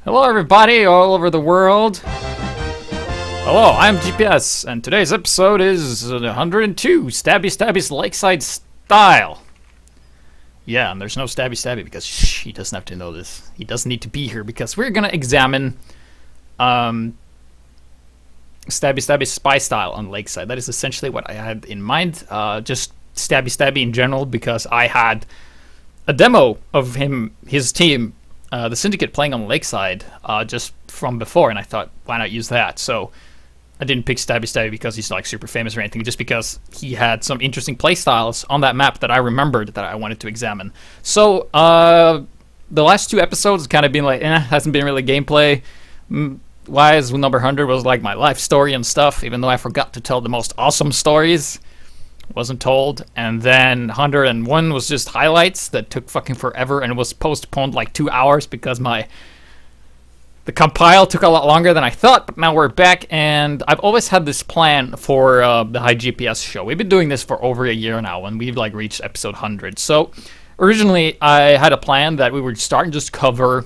Hello everybody all over the world. Hello, I'm HiGPS, and today's episode is 102, Stabby Stabby's Lakeside style. Yeah, and there's no Stabby Stabby because he doesn't have to know this. He doesn't need to be here because we're gonna examine Stabby Stabby's spy style on Lakeside. That is essentially what I had in mind. Just Stabby Stabby in general, because I had a demo of his team, the Syndicate, playing on Lakeside just from before, and I thought, why not use that? So I didn't pick Stabby Stabby because he's like super famous or anything, just because he had some interesting playstyles on that map that I remembered that I wanted to examine. So the last two episodes kind of been like, hasn't been really gameplay. Why is number 100 was like my life story and stuff, even though I forgot to tell the most awesome stories. Wasn't told. And then 101 was just highlights that took fucking forever and was postponed like 2 hours because the compile took a lot longer than I thought. But now we're back, and I've always had this plan for the HiGPS show. We've been doing this for over a year now, and we've like reached episode 100. So originally I had a plan that we would start and just cover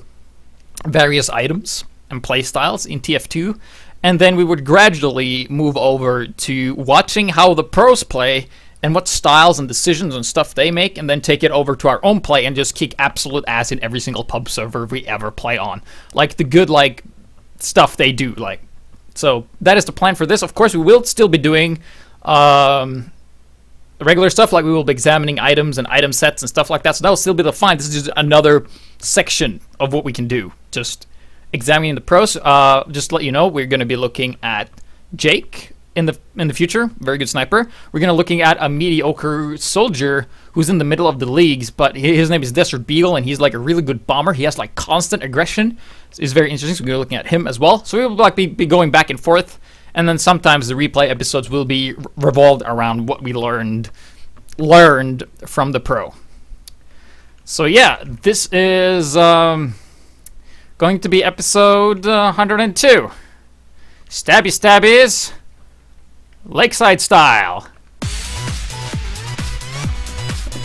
various items and playstyles in TF2, and then we would gradually move over to watching how the pros play and what styles and decisions and stuff they make, and then take it over to our own play and just kick absolute ass in every single pub server we ever play on. Like the good like stuff they do. Like, so that is the plan for this. Of course, we will still be doing regular stuff, like we will be examining items and item sets and stuff like that. So that will still be the fine. This is just another section of what we can do. Just examining the pros. Just to let you know, we're going to be looking at Jake in the future. Very good sniper. We're going to looking at a mediocre soldier who's in the middle of the leagues, but his name is Desert Beagle, and he's like a really good bomber. He has like constant aggression. It's very interesting. So we're looking at him as well. So we will like be going back and forth, and then sometimes the replay episodes will be revolved around what we learned from the pro. So yeah, this is going to be episode 102. Stabby Stabby's Lakeside style.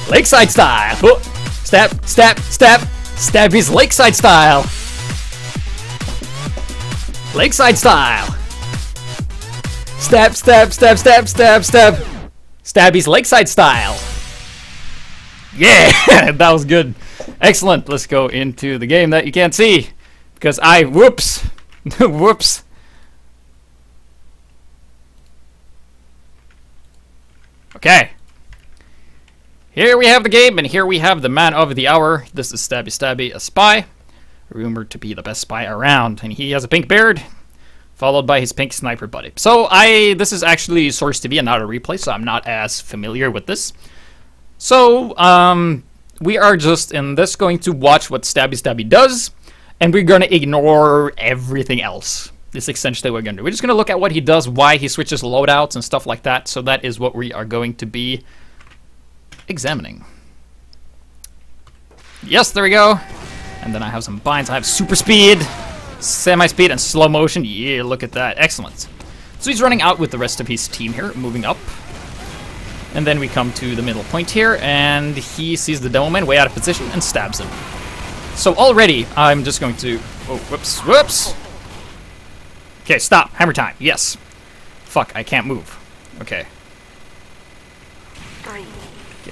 Lakeside style. Oh, stab, stab, stab. Stabby's Lakeside style. Lakeside style. Stab, stab, stab, stab, stab, stab. Stabby's Lakeside style. Yeah, that was good. Excellent. Let's go into the game that you can't see because whoops. Whoops. Okay. Here we have the game, and here we have the man of the hour. This is Stabby Stabby, a spy, rumored to be the best spy around, and he has a pink beard, followed by his pink sniper buddy. So this is actually Source TV and not a replay, so I'm not as familiar with this. So we are just in this going to watch what Stabby Stabby does, and we're gonna ignore everything else. This is essentially what we're gonna do. We're just gonna look at what he does, why he switches loadouts and stuff like that. So that is what we are going to be examining. Yes, there we go. And then I have some binds. I have super speed, semi-speed, and slow motion. Yeah, look at that. Excellent. So he's running out with the rest of his team here, moving up. And then we come to the middle point here, and he sees the demo man way out of position and stabs him. So already, I'm just going to... Oh, whoops, whoops! Okay, stop. Hammer time. Yes. Fuck, I can't move. Okay. Okay,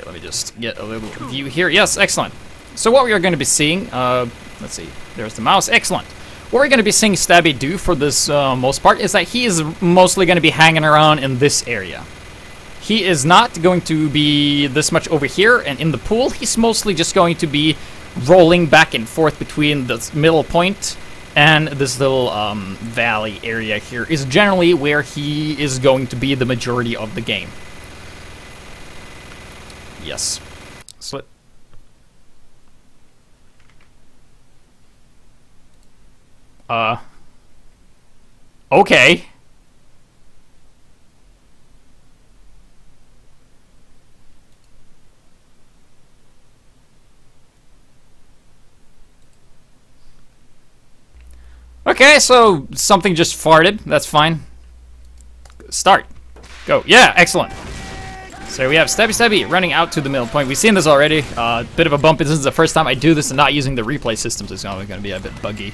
let me just get a little view here. Yes, excellent. So what we are going to be seeing... let's see. There's the mouse. Excellent. What we're going to be seeing Stabby do for this most part is that he is mostly going to be hanging around in this area. He is not going to be this much over here and in the pool. He's mostly just going to be rolling back and forth between the middle point and this little valley area here is generally where he is going to be the majority of the game. Yes. Slit. Okay. Okay, so something just farted. That's fine. Start. Go. Yeah, excellent. So we have Stabby Stabby running out to the middle point. We've seen this already. Bit of a bump. This is the first time I do this and not using the replay systems. It's only going to be a bit buggy.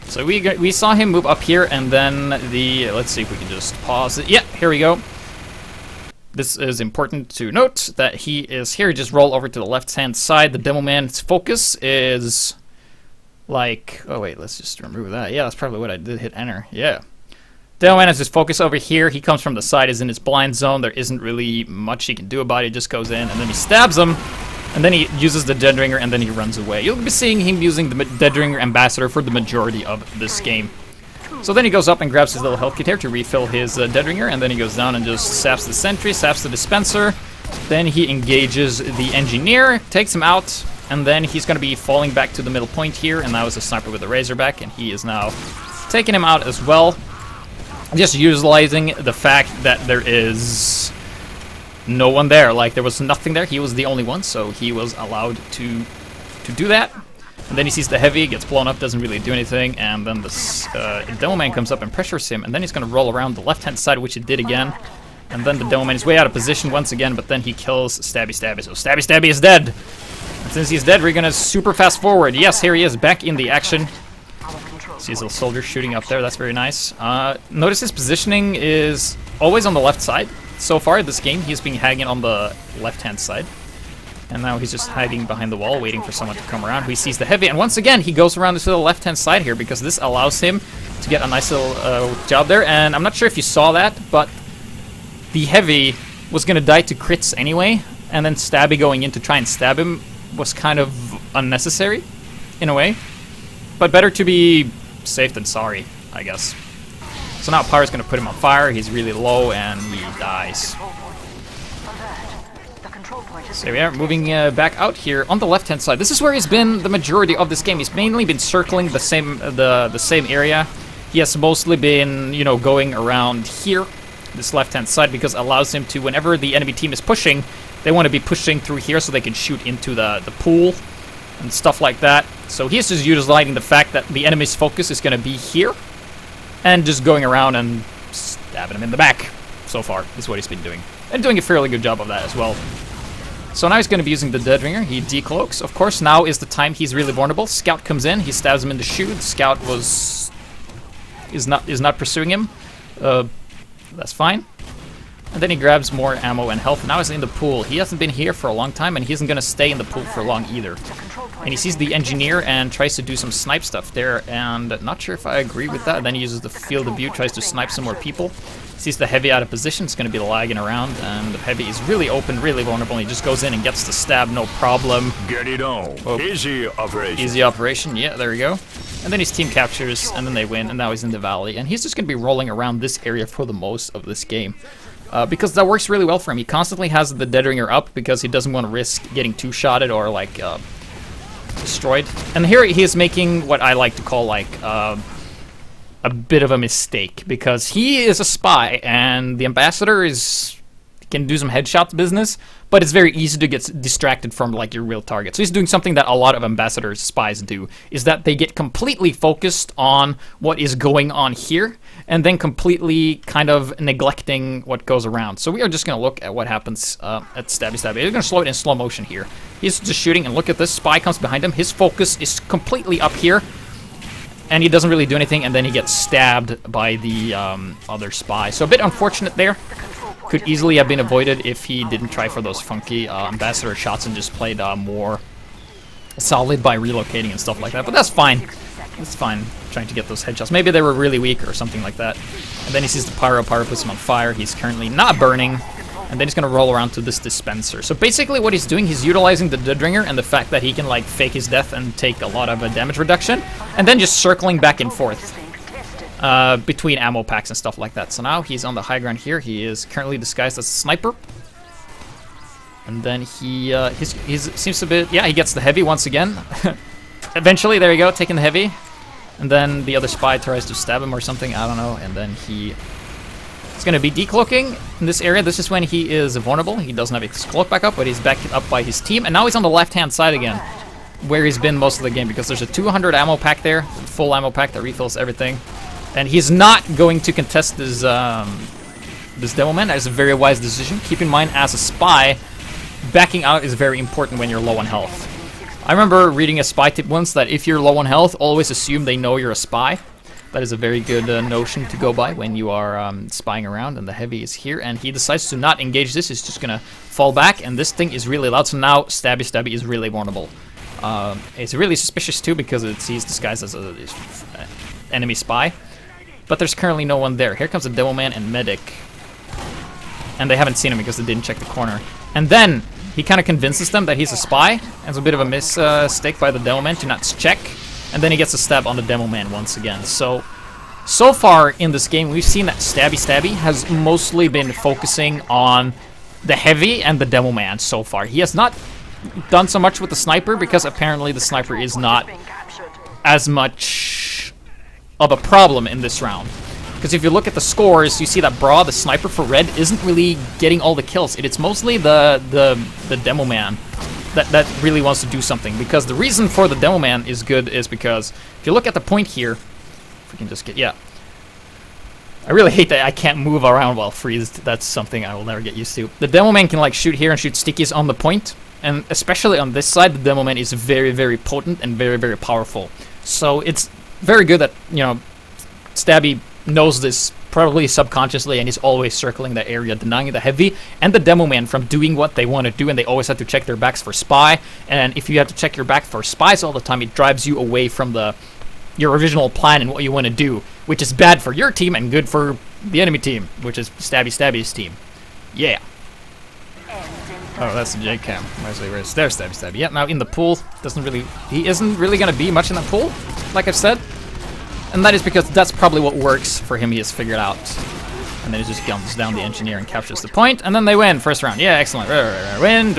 So we saw him move up here, and then let's see if we can just pause it. Yeah, here we go. This is important to note that he is here. Just roll over to the left-hand side. The Demo Man's focus is like, oh wait, let's just remove that. Yeah, that's probably what I did. Hit enter. Yeah. Demo Man has his focus over here. He comes from the side, is in his blind zone. There isn't really much he can do about it. He just goes in, and then he stabs him. And then he uses the Dead Ringer, and then he runs away. You'll be seeing him using the Dead Ringer Ambassador for the majority of this game. So then he goes up and grabs his little health kit here to refill his Dead Ringer, and then he goes down and just saps the Sentry, saps the Dispenser. Then he engages the Engineer, takes him out, and then he's going to be falling back to the middle point here, and that was a Sniper with a Razorback, and he is now taking him out as well. Just utilizing the fact that there is no one there. Like, there was nothing there. He was the only one, so he was allowed to do that. And then he sees the Heavy, gets blown up, doesn't really do anything, and then this Demo Man comes up and pressures him, and then he's going to roll around the left-hand side, which he did again. And then the Demo Man is way out of position once again, but then he kills Stabby Stabby. So Stabby Stabby is dead. And since he's dead, we're going to super fast forward. Yes, here he is, back in the action. Sees a soldier shooting up there, that's very nice. Notice his positioning is always on the left side. So far this game, he's been hanging on the left-hand side. And now he's just hiding behind the wall, waiting for someone to come around. He sees the Heavy, and once again, he goes around to the left-hand side here, because this allows him to get a nice little job there. And I'm not sure if you saw that, but the Heavy was going to die to crits anyway, and then Stabby going in to try and stab him was kind of unnecessary, in a way. But better to be safe than sorry, I guess. So now Pyro's going to put him on fire. He's really low, and he dies. So we are moving back out here on the left-hand side. This is where he's been the majority of this game. He's mainly been circling the same area. He has mostly been, you know, going around here, this left-hand side, because it allows him to, whenever the enemy team is pushing, they want to be pushing through here so they can shoot into the pool and stuff like that. So he's just utilizing the fact that the enemy's focus is going to be here, and just going around and stabbing him in the back. So far, is what he's been doing. And doing a fairly good job of that as well. So now he's going to be using the Dead Ringer. He decloaks. Of course, now is the time he's really vulnerable. Scout comes in. He stabs him in the shoe. The Scout is not pursuing him. That's fine. And then he grabs more ammo and health. Now he's in the pool. He hasn't been here for a long time, and he isn't going to stay in the pool for long either. And he sees the Engineer and tries to do some snipe stuff there, and not sure if I agree with that. Then he uses the Field of View, tries to snipe some more people. Sees the Heavy out of position. It's going to be lagging around, and the Heavy is really open, really vulnerable. And he just goes in and gets the stab, no problem. Get it on. Oh. Easy operation. Easy operation. Yeah, there we go. And then his team captures, and then they win, and now he's in the valley. And he's just going to be rolling around this area for the most of this game. Because that works really well for him. He constantly has the Dead Ringer up because he doesn't want to risk getting two-shotted or, like, destroyed. And here he is making what I like to call, like, a bit of a mistake, because he is a spy, and the Ambassador can do some headshots business, but it's very easy to get distracted from, like, your real target. So he's doing something that a lot of Ambassador spies do, is that they get completely focused on what is going on here, and then completely kind of neglecting what goes around. So we are just going to look at what happens at Stabby Stabby. We're going to slow it in slow motion here. He's just shooting, and look at this. Spy comes behind him. His focus is completely up here, and he doesn't really do anything, and then he gets stabbed by the other spy. So a bit unfortunate there. Could easily have been avoided if he didn't try for those funky Ambassador shots and just played more solid by relocating and stuff like that. But that's fine. It's fine trying to get those headshots. Maybe they were really weak or something like that. And then he sees the Pyro. Pyro puts him on fire. He's currently not burning. And then he's going to roll around to this dispenser. So basically what he's doing, he's utilizing the Dead Ringer and the fact that he can, like, fake his death and take a lot of damage reduction. And then just circling back and forth between ammo packs and stuff like that. So now he's on the high ground here. He is currently disguised as a sniper. And then he seems to be... Yeah, he gets the Heavy once again. Eventually, there you go, taking the Heavy. And then the other spy tries to stab him or something, I don't know. And then he's going to be decloaking in this area. This is when he is vulnerable. He doesn't have his cloak back up, but he's backed up by his team. And now he's on the left-hand side again, where he's been most of the game, because there's a 200 ammo pack there, full ammo pack that refills everything. And he's not going to contest this, this Demo Man. That is a very wise decision. Keep in mind, as a spy, backing out is very important when you're low on health. I remember reading a spy tip once that if you're low on health, always assume they know you're a spy. That is a very good notion to go by when you are spying around, and the heavy is here, and he decides to not engage this. He's just gonna fall back, and this thing is really loud, so now Stabby Stabby is really vulnerable. It's really suspicious too because he's disguised as an enemy spy, but there's currently no one there. Here comes the Demo Man and Medic, and they haven't seen him because they didn't check the corner. And then he kind of convinces them that he's a spy, and it's a bit of a mistake by the Demo Man to not check. And then he gets a stab on the Demo Man once again. So far in this game, we've seen that Stabby Stabby has mostly been focusing on the Heavy and the Demo Man so far. He has not done so much with the Sniper because apparently the Sniper is not as much of a problem in this round. Because if you look at the scores, you see that Bra, the Sniper for Red, isn't really getting all the kills. It's mostly the Demo Man that really wants to do something, because the reason for the Demo Man is good is because if you look at the point here, if we can just get, yeah, I really hate that I can't move around while freezed. That's something I will never get used to. The Demo Man can like shoot here and shoot stickies on the point, and especially on this side, the Demo Man is very, very potent and very, very powerful. So it's very good that, you know, Stabby knows this probably subconsciously, and he's always circling that area, denying the Heavy and the Demo Man from doing what they want to do, and they always have to check their backs for spy. And if you have to check your back for spies all the time, it drives you away from your original plan and what you want to do, which is bad for your team and good for the enemy team, which is Stabby Stabby's team. Yeah. Oh, that's the J-Cam. Where's there's Stabby Stabby? Yeah, now in the pool, he isn't really gonna be much in the pool, like I've said. And that is because that's probably what works for him. He has figured out. And then he just guns down the engineer and captures the point, and then they win first round. Yeah, excellent. Win.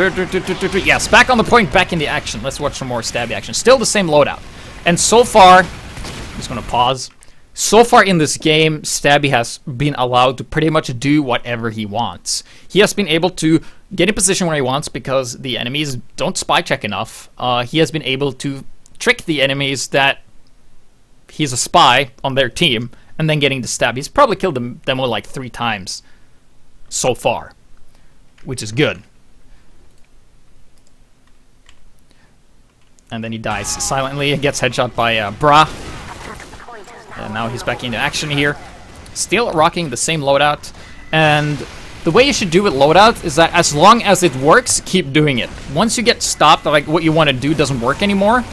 Yes, back on the point, back in the action. Let's watch some more Stabby action. Still the same loadout. And so far, I'm just gonna pause. So far in this game, Stabby has been allowed to pretty much do whatever he wants. He has been able to get in position where he wants because the enemies don't spy check enough. He has been able to trick the enemies that he's a spy on their team, and then getting the stab. He's probably killed the Demo like 3 times so far, which is good. And then he dies silently and gets headshot by Bra. And now he's back into action here. Still rocking the same loadout. And the way you should do with loadout is that as long as it works, keep doing it. Once you get stopped, like what you want to do doesn't work anymore,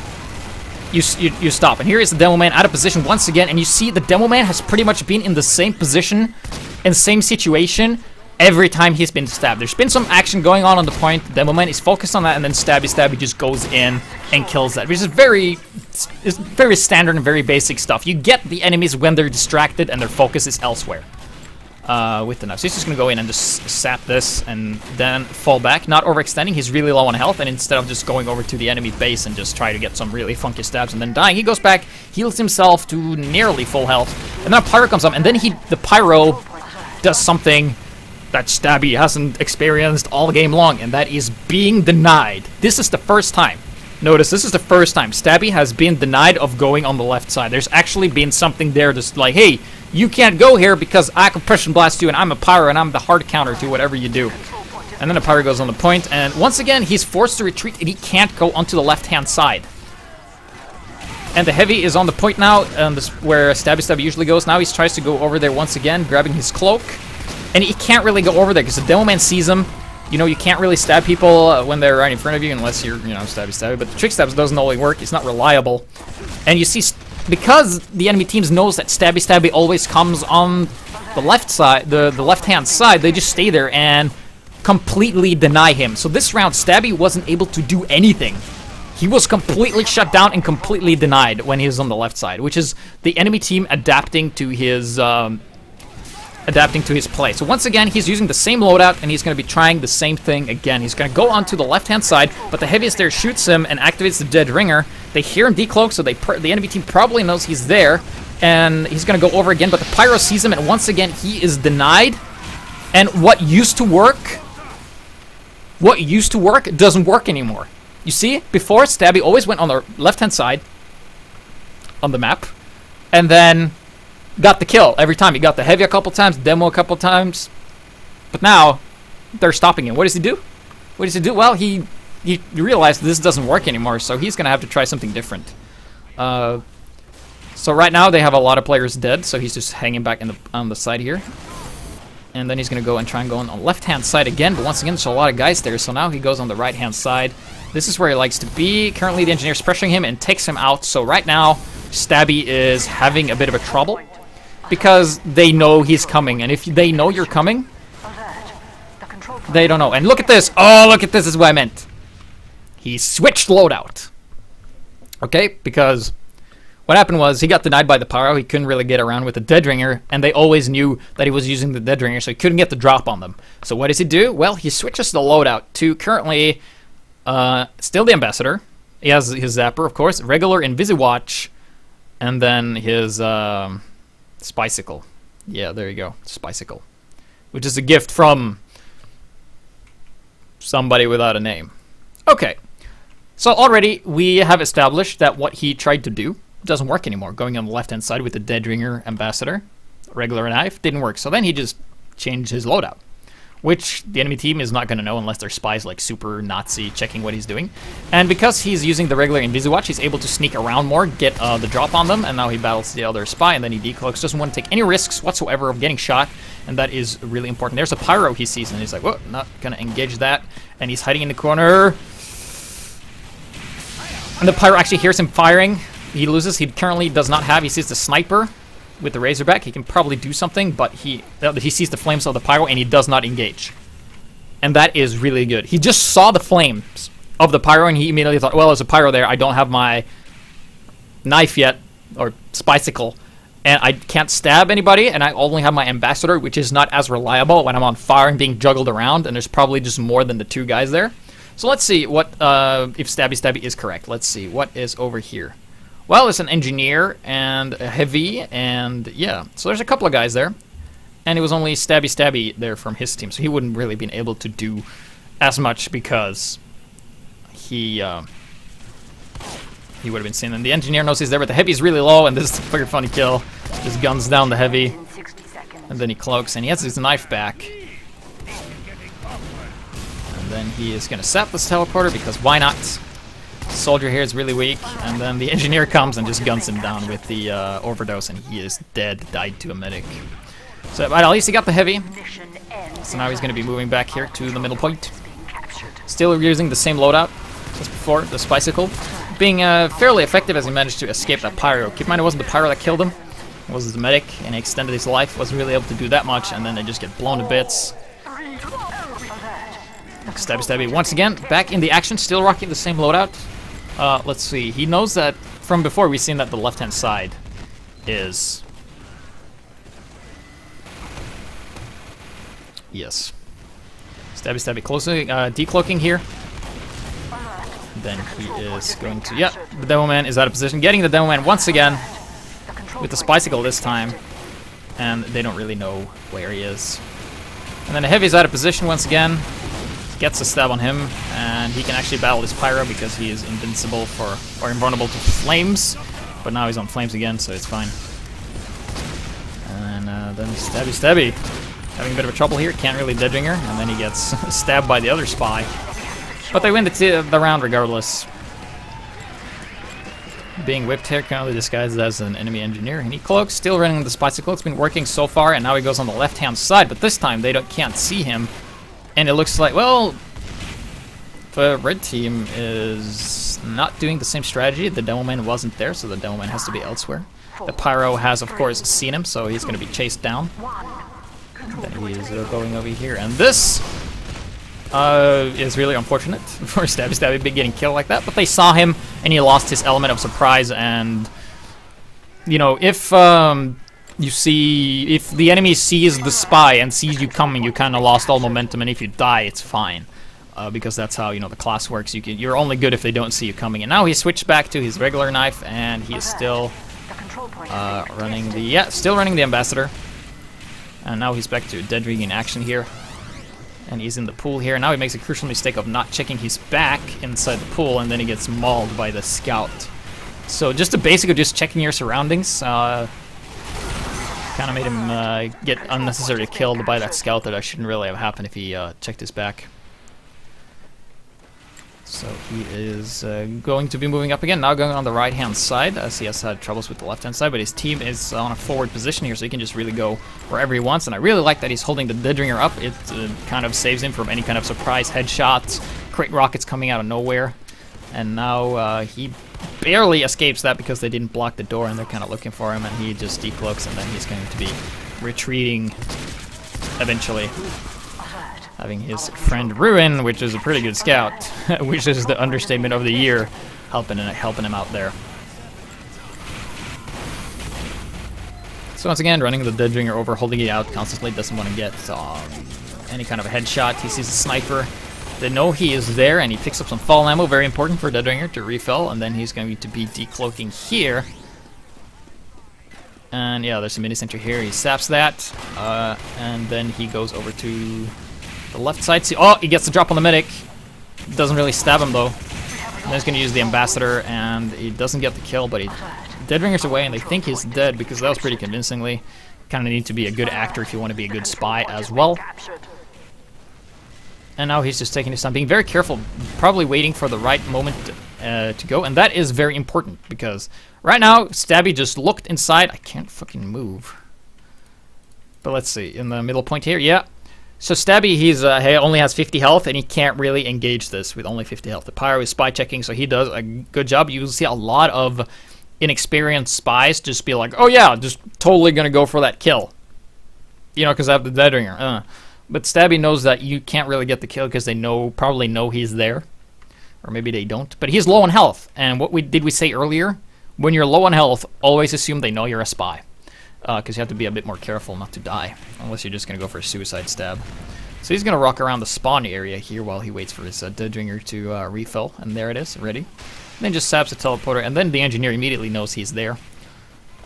you stop. And here is the Demo Man out of position once again, and you see the Demo Man has pretty much been in the same position and same situation every time he's been stabbed. There's been some action going on the point. The Demo Man is focused on that, and then Stabby Stabby just goes in and kills that, which is very standard and very basic stuff. You get the enemies when they're distracted and their focus is elsewhere. With the knife. So he's just gonna go in and just sap this and then fall back, not overextending. He's really low on health, and instead of just going over to the enemy base and just try to get some really funky stabs and then dying, he goes back, heals himself to nearly full health, and then a Pyro comes up, and then the Pyro does something that Stabby hasn't experienced all game long, and that is being denied. This is the first time. Notice, this is the first time Stabby has been denied of going on the left side. There's actually been something there that's like, hey, you can't go here because I compression blast you and I'm a Pyro and I'm the hard counter to whatever you do. And then the Pyro goes on the point, and once again, he's forced to retreat and he can't go onto the left-hand side. And the Heavy is on the point now, where Stabby Stabby usually goes. Now he tries to go over there once again, grabbing his cloak. And he can't really go over there because the Demo Man sees him. You know, you can't really stab people when they're right in front of you unless you're, you know, Stabby Stabby. But the trick stabs doesn't always work. It's not reliable. And you see, because the enemy teams knows that Stabby Stabby always comes on the left side, the left-hand side, they just stay there and completely deny him. So this round, Stabby wasn't able to do anything. He was completely shut down and completely denied when he was on the left side, which is the enemy team adapting to his play. So once again, he's using the same loadout, and he's going to be trying the same thing again. He's going to go onto the left-hand side, but the Heaviest there shoots him and activates the Dead Ringer. They hear him decloak, so the enemy team probably knows he's there, and he's going to go over again, but the Pyro sees him, and once again, he is denied. And what used to work doesn't work anymore. You see, before, Stabby always went on the left-hand side on the map, and then got the kill every time. He got the Heavy a couple times, Demo a couple times, but now they're stopping him. What does he do? What does he do? Well, he he realized this doesn't work anymore, so he's gonna have to try something different. So right now they have a lot of players dead, so he's just hanging back on the side here. And then he's gonna go and try and go on the left-hand side again, but once again there's a lot of guys there, so now he goes on the right-hand side. This is where he likes to be. Currently the engineer's pressuring him and takes him out, so right now Stabby is having a bit of a trouble because they know he's coming, and if they know you're coming, they don't know. And look at this! Oh, look at this is what I meant. He switched loadout. Okay, because what happened was he got denied by the pyro. He couldn't really get around with the dead ringer, and they always knew that he was using the dead ringer, so he couldn't get the drop on them. So what does he do? Well, he switches the loadout to currently still the ambassador. He has his zapper, of course, regular Invisiwatch, and then his Spicicle. Yeah, there you go, Spicicle, which is a gift from somebody without a name. Okay, so already we have established that what he tried to do doesn't work anymore. Going on the left-hand side with the dead ringer ambassador, regular knife, didn't work. So then he just changed his loadout, which the enemy team is not going to know unless their spies like super Nazi checking what he's doing. And because he's using the regular Invisiwatch, he's able to sneak around more, get the drop on them, and now he battles the other spy, and then he decloaks. Doesn't want to take any risks whatsoever of getting shot, and that is really important. There's a pyro he sees, and he's like, whoa, not going to engage that. And he's hiding in the corner. And the pyro actually hears him firing. He loses. He currently does not have. He sees the sniper with the Razorback. He can probably do something, but he sees the flames of the pyro and he does not engage. And that is really good. He just saw the flames of the pyro and he immediately thought, well, there's a pyro there. I don't have my knife yet, or Spicicle, and I can't stab anybody, and I only have my ambassador, which is not as reliable when I'm on fire and being juggled around, and there's probably just more than the two guys there. So let's see what if Stabby Stabby is correct. Let's see what is over here. Well, it's an engineer and a heavy, and yeah, so there's a couple of guys there, and it was only Stabby Stabby there from his team, so he wouldn't really been able to do as much because he would have been seen. And the engineer knows he's there, but the heavy's really low, and this is a pretty funny kill. Just guns down the heavy, and then he cloaks, and he has his knife back. And then he is gonna sap this teleporter because why not? Soldier here is really weak, and then the engineer comes and just guns him down with the overdose, and he is dead, died to a medic. So but at least he got the heavy, so now he's going to be moving back here to the middle point. Still using the same loadout as before, the Spicicle, being fairly effective as he managed to escape that pyro. Keep in mind it wasn't the pyro that killed him, it was the medic, and he extended his life, wasn't really able to do that much, and then they just get blown to bits. Stabby Stabby once again back in the action, still rocking the same loadout. Let's see, he knows that from before we've seen that the left hand side is, yes, Stabby Stabby closely decloaking here. Then he is going to, yeah, the Demo Man is out of position, getting the Demo Man once again with the Spicicle this time, and they don't really know where he is. And then the Heavy is out of position once again, gets a stab on him, and he can actually battle this pyro because he is invincible or invulnerable to flames, but now he's on flames again, so it's fine. And then Stabby Stabby having a bit of a trouble here, can't really dead ringer, and then he gets stabbed by the other spy. But they win the round regardless. Being whipped here, currently disguised as an enemy engineer, and he cloaks, still running the Spicicle. It's been working so far, and now he goes on the left-hand side, but this time they can't see him. And it looks like, well, the red team is not doing the same strategy. The Demo Man wasn't there, so the Demo Man has to be elsewhere. The Pyro has, of course, seen him, so he's going to be chased down. Then he is going over here. And this is really unfortunate for Stabby Stabby Big getting killed like that. But they saw him, and he lost his element of surprise. And, you know, if the enemy sees the spy and sees you coming, you kind of lost all momentum, and if you die, it's fine, because that's how, you know, the class works. You're only good if they don't see you coming. And now he switched back to his regular knife, and he is still running the ambassador. And now he's back to dead rigging action here, and he's in the pool here. Now he makes a crucial mistake of not checking his back inside the pool, and then he gets mauled by the scout. So just the basic of just checking your surroundings kind of made him get unnecessarily killed by that scout that shouldn't really have happened if he checked his back. So he is going to be moving up again, now going on the right-hand side, as he has had troubles with the left-hand side, but his team is on a forward position here, so he can just really go wherever he wants, and I really like that he's holding the dead ringer up. It kind of saves him from any kind of surprise headshots, crit rockets coming out of nowhere, and now he barely escapes that because they didn't block the door, and they're kind of looking for him, and he just decloaks, and then he's going to be retreating eventually. Having his friend Ruin, which is a pretty good scout, which is the understatement of the year, helping him out there. So once again, running the dead ringer over, holding it out constantly, doesn't want to get any kind of a headshot. He sees a sniper. They know he is there, and he picks up some fall ammo, very important for dead ringer to refill, and then he's going to be decloaking here. And yeah, there's a mini sentry here. He saps that, and then he goes over to the left side. See, oh, he gets the drop on the medic. Doesn't really stab him though. And he's going to use the ambassador, and he doesn't get the kill, but dead ringer's away, and they think he's dead because that was pretty convincingly. Kind of need to be a good actor if you want to be a good spy as well. And now he's just taking his time, being very careful, probably waiting for the right moment to go, and that is very important because right now Stabby just looked inside. I can't fucking move. But let's see, in the middle point here, yeah. So Stabby, he only has 50 health, and he can't really engage this with only 50 health. The Pyro is spy checking, so he does a good job. You'll see a lot of inexperienced spies just be like, oh yeah, just totally gonna go for that kill. You know, because I have the dead ringer. But Stabby knows that you can't really get the kill because they probably know he's there. Or maybe they don't. But he's low on health, and what did we say earlier? When you're low on health, always assume they know you're a spy. Because you have to be a bit more careful not to die, unless you're just going to go for a suicide stab. So he's going to rock around the spawn area here while he waits for his dead ringer to refill, and there it is, ready. And then just saps the teleporter, and then the engineer immediately knows he's there.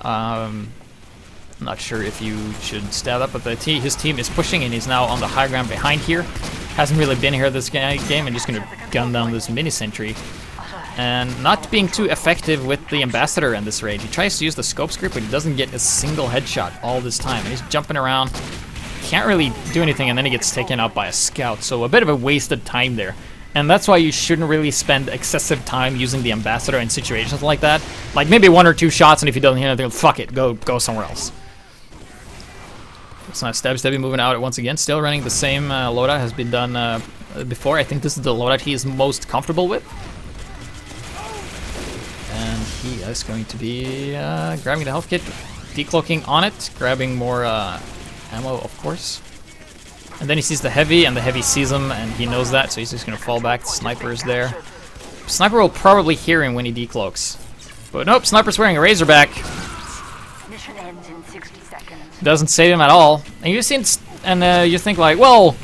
I'm not sure if you should stab up, but his team is pushing, and he's now on the high ground behind here. Hasn't really been here this game, and just going to gun down this mini sentry. And not being too effective with the ambassador in this raid. He tries to use the scope script, but he doesn't get a single headshot all this time. And he's jumping around, can't really do anything, and then he gets taken out by a scout. So a bit of a wasted time there. And that's why you shouldn't really spend excessive time using the ambassador in situations like that. Like maybe 1 or 2 shots, and if he doesn't hit anything, fuck it, go somewhere else. It's not Stabby Stabby moving out once again. Still running the same loadout has been done before. I think this is the loadout he is most comfortable with. And he is going to be grabbing the health kit, decloaking on it, grabbing more ammo, of course. And then he sees the heavy, and the heavy sees him, and he knows that, so he's just going to fall back. The sniper is there. Sniper will probably hear him when he decloaks. But nope, sniper's wearing a razorback. Mission ends in 60 seconds. Doesn't save him at all. And you think like, well,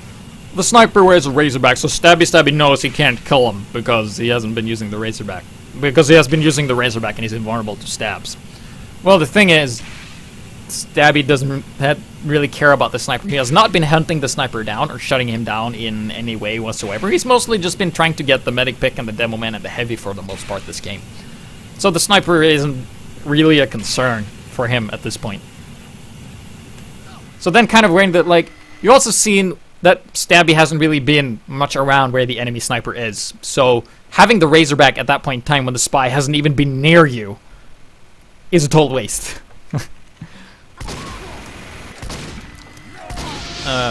the sniper wears a razorback, so Stabby Stabby knows he can't kill him because he hasn't been using the razorback. Because he has been using the razorback and he's invulnerable to stabs. Well, the thing is, Stabby doesn't really care about the sniper. He has not been hunting the sniper down or shutting him down in any way whatsoever. He's mostly just been trying to get the medic pick and the demo man and the heavy for the most part this game. So the sniper isn't really a concern for him at this point. So then kind of wearing that, like, you also seen that Stabby hasn't really been much around where the enemy sniper is. So having the razorback at that point in time when the spy hasn't even been near you is a total waste.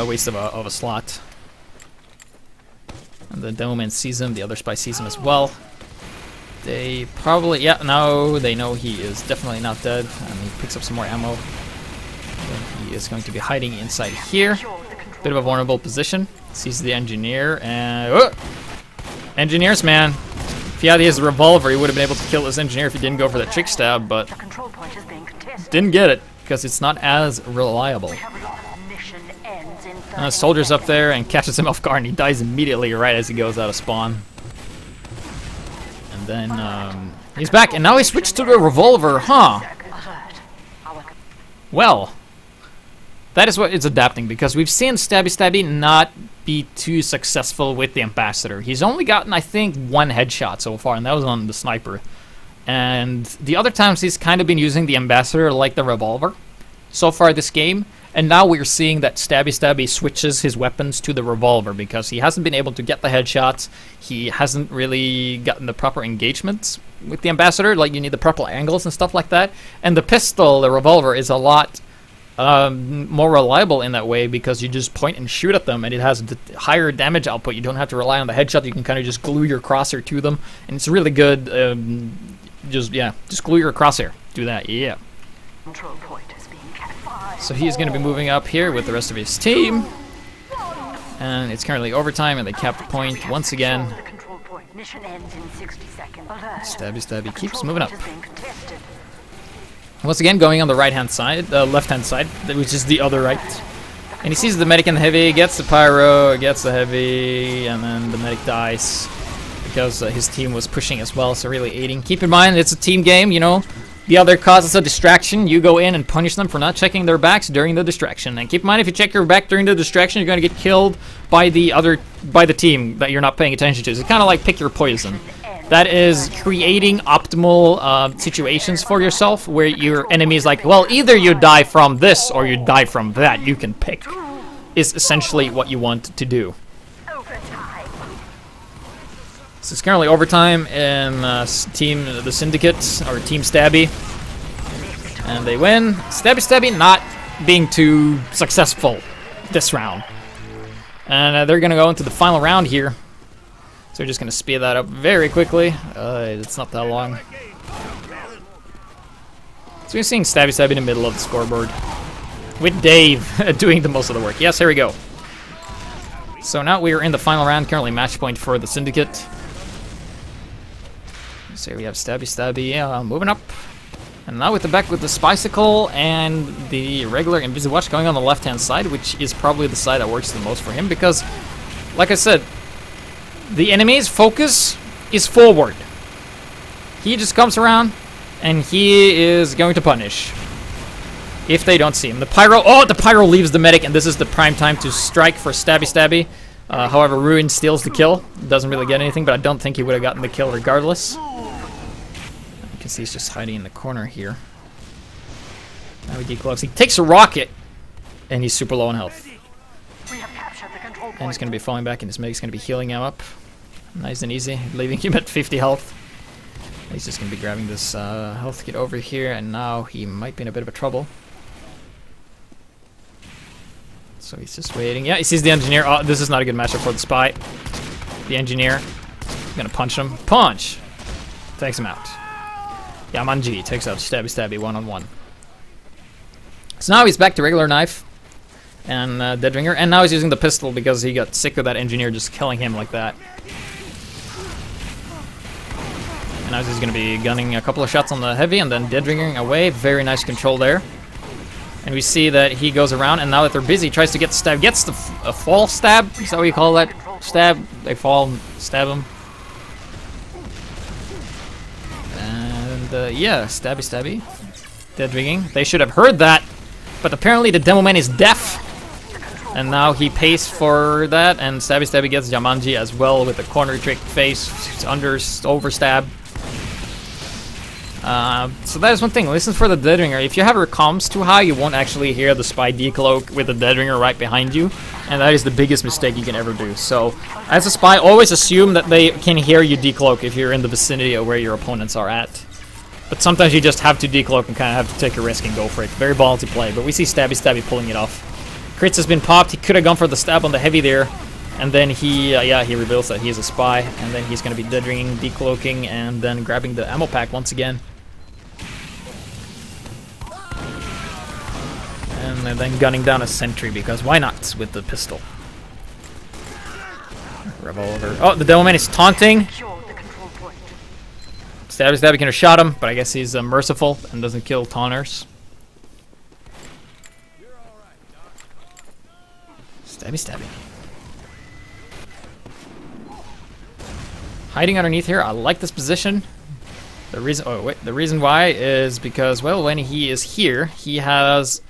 Waste of a slot. And the demo man sees him, the other spy sees him as well. They probably, yeah, no, they know he is definitely not dead, and he picks up some more ammo. Then he is going to be hiding inside here. Bit of a vulnerable position. Sees the engineer, and engineers, man. If he had his revolver, he would have been able to kill this engineer if he didn't go for the trick stab, but didn't get it because it's not as reliable. Soldier's up there and catches him off guard, and he dies immediately right as he goes out of spawn. And then he's back, and now he switched to the revolver, huh? Well, that is what it's adapting, because we've seen Stabby Stabby not be too successful with the ambassador. He's only gotten, I think, 1 headshot so far, and that was on the sniper. And the other times he's kind of been using the ambassador like the revolver so far this game, And now we're seeing that Stabby Stabby switches his weapons to the revolver because he hasn't been able to get the headshots. He hasn't really gotten the proper engagements with the Ambassador. Like, you need the proper angles and stuff like that. And the pistol, the revolver, is a lot more reliable in that way because you just point and shoot at them and it has higher damage output. You don't have to rely on the headshot. You can kind of just glue your crosshair to them, and it's really good. Just glue your crosshair. Do that, yeah. Control point is being kept. So he's going to be moving up here with the rest of his team, and it's currently overtime, and they cap the point once again. The control point. Mission ends in 60 seconds. Alert. Stabby Stabby keeps moving up. Is being contested. Once again, going on the right-hand side, left-hand side, which is the other right. And he sees the medic and the heavy, gets the pyro, gets the heavy, and then the medic dies because his team was pushing as well, so really aiding. Keep in mind, it's a team game, you know. The other causes a distraction. You go in and punish them for not checking their backs during the distraction. And keep in mind, if you check your back during the distraction, you're going to get killed by the team that you're not paying attention to. So it's kind of like pick your poison. That is creating optimal situations for yourself where your enemy is like, well, either you die from this or you die from that. You can pick. Is essentially what you want to do. Overtime. So it's currently overtime in Team the Syndicate, or Team Stabby. And they win. Stabby Stabby not being too successful this round. And they're going to go into the final round here. So we're just going to speed that up very quickly. It's not that long. So we're seeing Stabby Stabby in the middle of the scoreboard. With Dave doing the most of the work. Yes, here we go. So now we are in the final round. Currently match point for the Syndicate. So here we have Stabby Stabby moving up. And now with the back with the Spicicle and the regular Invisible Watch going on the left-hand side, which is probably the side that works the most for him because, like I said, the enemy's focus is forward. He just comes around and he is going to punish if they don't see him. The Pyro leaves the medic, and this is the prime time to strike for Stabby Stabby. However, Ruin steals the kill. Doesn't really get anything, but I don't think he would have gotten the kill regardless. You can see he's just hiding in the corner here. Now he decloaks. He takes a rocket, and he's super low on health. We have captured the control point. And he's going to be falling back, and his medic's going to be healing him up. Nice and easy, leaving him at 50 health. He's just going to be grabbing this health kit over here, and now he might be in a bit of a trouble. So he's just waiting. Yeah, he sees the engineer. Oh, this is not a good matchup for the spy. The engineer. He's going to punch him. Punch! Takes him out. Yamanji takes out Stabby Stabby one-on-one. So now he's back to regular knife and Deadringer, and now he's using the pistol because he got sick of that engineer just killing him like that. And now he's going to be gunning a couple of shots on the heavy and then Deadringering away. Very nice control there. And we see that he goes around, and now that they're busy, tries to get the stab. Gets the a fall stab. Is that what you call that? Stab. They fall and stab him. And yeah, Stabby Stabby. Deadringing. They should have heard that, but apparently the demo man is deaf. And now he pays for that, and Stabby Stabby gets Yamanji as well with a corner trick face, over stab. So that is one thing. Listen for the Deadringer. If you have your comms too high, you won't actually hear the spy decloak with the Deadringer right behind you, and that is the biggest mistake you can ever do. So, as a spy, always assume that they can hear you decloak if you're in the vicinity of where your opponents are at. But sometimes you just have to decloak and kind of have to take a risk and go for it. Very ballsy play, but we see Stabby Stabby pulling it off. Crits has been popped. He could have gone for the stab on the heavy there, and then he reveals that he is a spy, and then he's going to be Deadringing, decloaking, and then grabbing the ammo pack once again. And then gunning down a sentry, because why not with the pistol? Revolver. Oh, the Devilman is taunting. Stabby Stabby could have shot him, but I guess he's merciful and doesn't kill taunters. Stabby Stabby. Hiding underneath here. I like this position. The reason why is because, well, when he is here, he has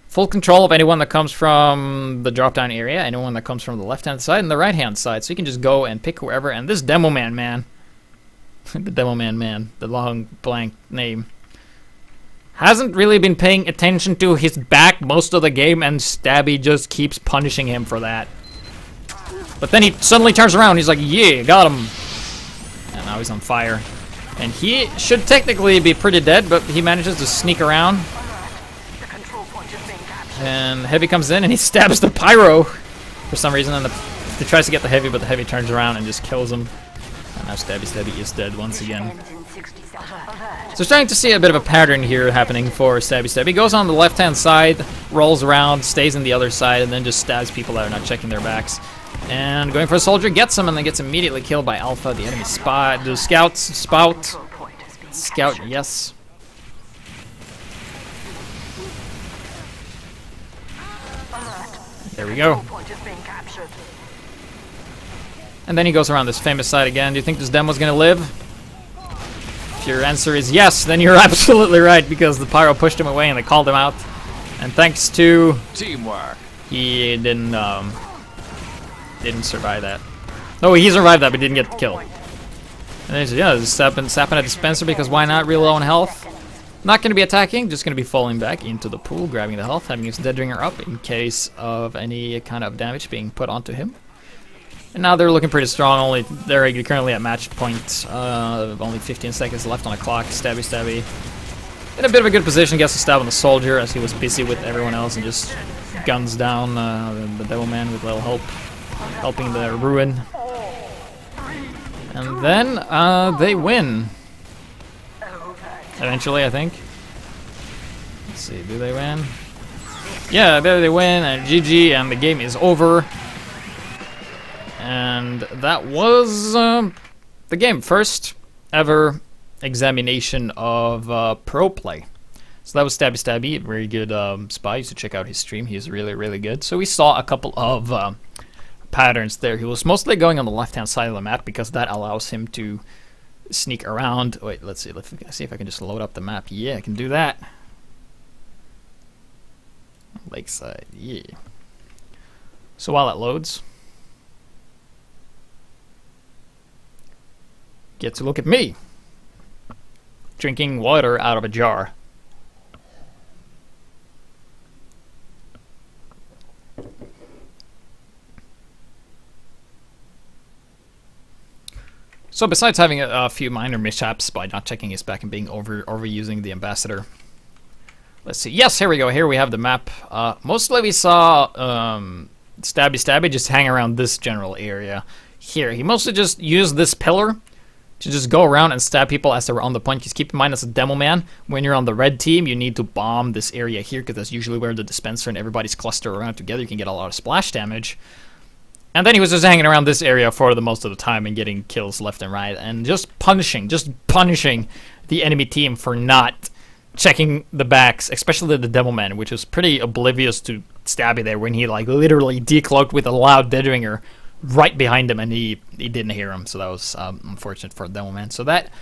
full control of anyone that comes from the drop-down area, anyone that comes from the left-hand side and the right-hand side. So you can just go and pick whoever. And this Demo Man, the Demo Man, the long blank name, hasn't really been paying attention to his back most of the game, and Stabby just keeps punishing him for that. But then he suddenly turns around, he's like, yeah, got him. And now he's on fire. And he should technically be pretty dead, but he manages to sneak around. And Heavy comes in and he stabs the Pyro for some reason, and he tries to get the Heavy, but the Heavy turns around and just kills him. And now Stabby Stabby is dead once again. So starting to see a bit of a pattern here happening for Stabby Stabby. He goes on the left-hand side, rolls around, stays on the other side, and then just stabs people that are not checking their backs. And going for a soldier, gets him, and then gets immediately killed by Alpha, the enemy spy. The scouts, Spout. Scout, yes. There we go. And then he goes around this famous side again. Do you think this demo's gonna live? If your answer is yes, then you're absolutely right, because the Pyro pushed him away and they called him out. And thanks to Teamwork. he didn't survive that. No, he survived that, but didn't get the kill. And then he said, yeah, just sapping a dispenser because why not? Real low on health. Not going to be attacking, just going to be falling back into the pool, grabbing the health, having his Dead Ringer up in case of any kind of damage being put onto him. And now they're looking pretty strong. They're currently at match point. Only 15 seconds left on the clock. Stabby Stabby in a bit of a good position. Gets a stab on the soldier as he was busy with everyone else and just guns down the Devilman with little help, helping the ruin. And then they win. Eventually, I think. Let's see, do they win? Yeah, there they win, and GG, and the game is over. And that was the game. First ever examination of pro play. So that was Stabby Stabby, a very good spy. You should check out his stream. He's really, really good. So we saw a couple of patterns there. He was mostly going on the left-hand side of the map because that allows him to sneak around. Wait, let's see if I can just load up the map. Yeah, I can do that. Lakeside, yeah. So while it loads, get to look at me drinking water out of a jar. So besides having a few minor mishaps by not checking his back and being overusing the ambassador, let's see. Yes, here we go. Here we have the map. Mostly we saw Stabby Stabby just hang around this general area here. He mostly just used this pillar to just go around and stab people as they were on the point. Just keep in mind, as a demo man, when you're on the red team, you need to bomb this area here because that's usually where the dispenser and everybody's clustered around together. You can get a lot of splash damage. And then he was just hanging around this area for the most of the time and getting kills left and right and just punishing the enemy team for not checking the backs, especially the Devilman, which was pretty oblivious to Stabby there when he like literally decloaked with a loud Dead Ringer right behind him and he didn't hear him. So that was unfortunate for Devilman. So that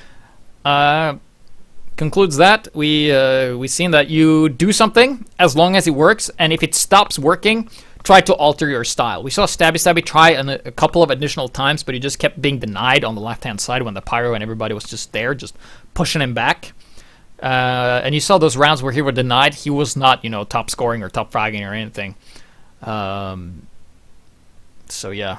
concludes that. We've seen that you do something as long as it works, and if it stops working, try to alter your style. We saw Stabby Stabby try a couple of additional times, but he just kept being denied on the left-hand side when the Pyro and everybody was just there, just pushing him back. And you saw those rounds where he was denied. He was not, you know, top scoring or top fragging or anything. So yeah.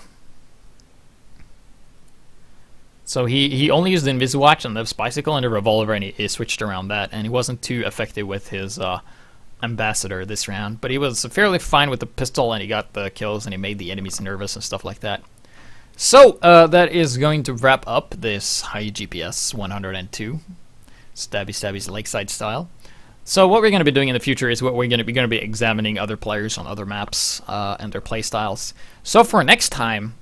So he only used the Inviswatch and the Spicicle and the Revolver, and he switched around that, and he wasn't too effective with his ambassador this round, but he was fairly fine with the pistol, and he got the kills, and he made the enemies nervous and stuff like that. So that is going to wrap up this HiGPS 102 Stabby Stabby's Lakeside style. So what we're going to be doing in the future is we're going to be examining other players on other maps and their play styles. So for next time,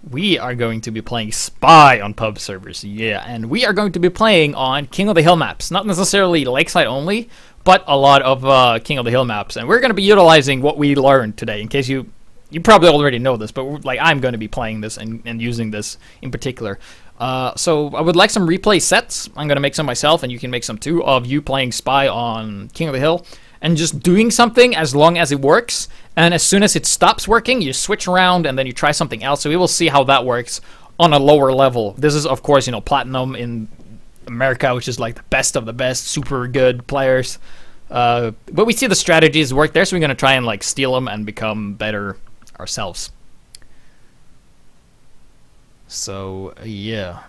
we are going to be playing Spy on pub servers, yeah, and we are going to be playing on King of the Hill maps, not necessarily Lakeside only, but a lot of King of the Hill maps, and we're going to be utilizing what we learned today. In case you probably already know this, but like I'm going to be playing this and using this in particular. So I would like some replay sets. I'm going to make some myself, and you can make some too, of you playing Spy on King of the Hill and just doing something as long as it works, and as soon as it stops working, you switch around and then you try something else. So we will see how that works on a lower level. This is, of course, you know, platinum in America, which is like the best of the best, super good players. But we see the strategies work there, so we're gonna try and like steal them and become better ourselves. So yeah.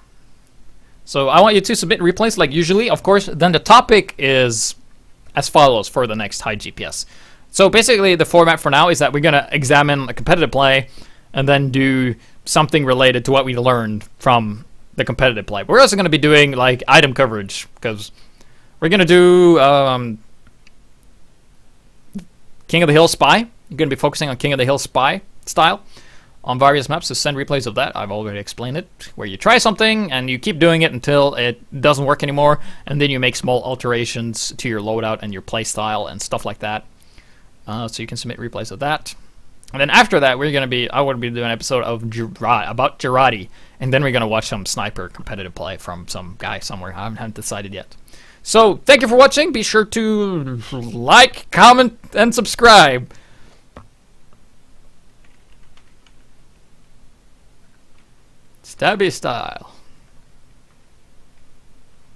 So I want you to submit replays like usually, of course. Then the topic is as follows for the next HiGPS. So basically the format for now is that we're gonna examine a competitive play and then do something related to what we learned from the competitive play. We're also gonna be doing like item coverage, because we're gonna do King of the Hill Spy. You're gonna be focusing on King of the Hill Spy style on various maps, so send replays of that. I've already explained it, where you try something and you keep doing it until it doesn't work anymore, and then you make small alterations to your loadout and your play style and stuff like that. So you can submit replays of that. And then after that, I want to be doing an episode of about Girardi, and then we're gonna watch some sniper competitive play from some guy somewhere. I haven't decided yet. So thank you for watching. Be sure to like, comment, and subscribe. Stabby style.